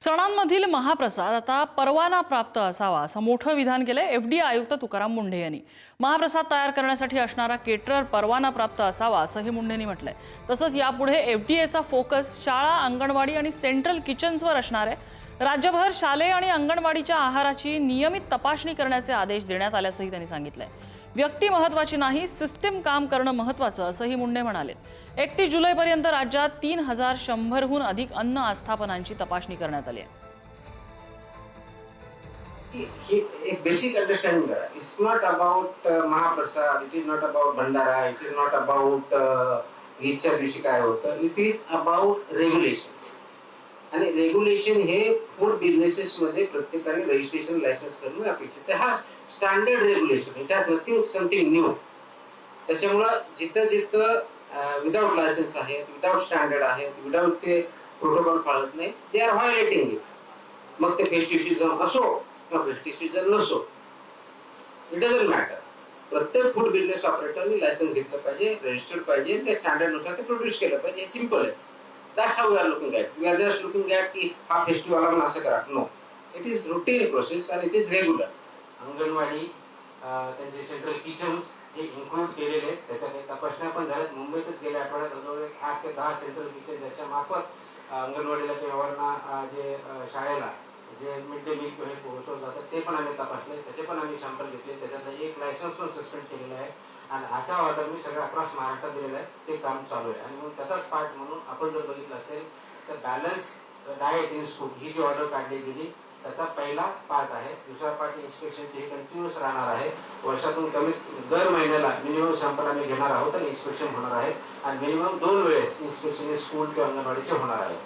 सणांमधील महाप्रसाद आता परवाना प्राप्त असावा असं मोठं विधान केलंय एफडीए आयुक्त तुकाराम मुंढे यांनी। महाप्रसाद तयार करण्यासाठी असणारा केटरर परवाना प्राप्त असावा असंही मुंढेंनी म्हटलंय। तसंच यापुढे एफडीएचा फोकस शाळा, अंगणवाडी आणि सेंट्रल किचन्सवर असणार आहे। राज्यभर शालेय आणि अंगणवाडीच्या आहाराची नियमित तपासणी करण्याचे आदेश देण्यात आल्याचंही त्यांनी सांगितलंय। व्यक्ती महत्त्वाची नाही, सिस्टीम काम करणं महत्त्वाचं असंही मुंढे म्हणाले। 31 जुलैपर्यंत राज्यात 3100हून अधिक अन्न आस्थापनांची तपासणी करण्यात आली आहे। एक बेसिक अंडरस्टँडिंग करा। इट्स नॉट अबाउट महाप्रसाद, it is not about Bhandara, it is not about ईदच्या दिवशी काय होतं, इट इज अबाउट रेग्युलेशन। आणि रेग्युलेशन हे फूड बिझनेसेस मध्ये प्रत्येकाने रजिस्ट्रेशन लायसन्स करणं अपेक्षित आहे। हा स्टँडर्ड रेग्युलेशन आहे, त्यात नथिंग समथिंग न्यू। त्याच्यामुळं जिथं जिथं विदाउट लायसन्स आहे, विदाउट स्टँडर्ड आहे, विदाउट ते प्रोटोकॉल पाळत नाही, दे आर व्हायोलेटिंग इट। मग ते फेस्टिव्ह सीझन असो किंवा फेस्टिव्ह सीझन नसो, इट डझंट मॅटर। प्रत्येक फूड बिझनेस ऑपरेटरने लायसन्स घेतलं पाहिजे, रजिस्टर्ड पाहिजे, त्या स्टँडर्ड नुसार ते प्रोड्यूस केलं पाहिजे। हे सिंपल आहे। That's how we are looking at. We are just looking at की हा फेस्टिवल आपण असं करा। No, it is routine process आणि इट इज रेग्युलर। अंगणवाडी त्यांचे सेंट्रल किचन्स हे इन्क्लूड केलेले आहेत, त्याच्या काही तपासण्या पण झाल्यात। मुंबईतच गेल्या आठवड्यात जवळजवळ 8 ते 10 सेंट्रल किचन ज्याच्या मार्फत अंगणवाडीला किंवा जे शाळेला जे मिड डे मील हे पोहोचवलं जातं ते पण आम्ही तपासले, त्याचे पण आम्ही सॅम्पल घेतले। त्याच्यातलं एक लायसन्स पण सस्पेंड केलेलं आहे आणि ह्याचा ऑर्डर मी सगळ्या अक्रॉस महाराष्ट्रात दिलेला आहे, ते काम चालू आहे। आणि मग त्याचाच पार्ट म्हणून आपण जर बघितलं असेल तर बॅलन्स डाएट इन स्कूल ही जी ऑर्डर काढली गेली त्याचा पहिला पार्ट आहे। दुसरा पार्ट इन्स्पेक्शनचे हे कंटिन्यूअस राहणार आहे। वर्षातून कमीत दर महिन्याला मिनिमम सॅम्पल आम्ही घेणार आहोत आणि इन्स्पेक्शन होणार आहे आणि मिनिमम 2 वेळेस इन्स्पेक्शन स्कूल किंवा अंगणवाडीचे होणार आहे।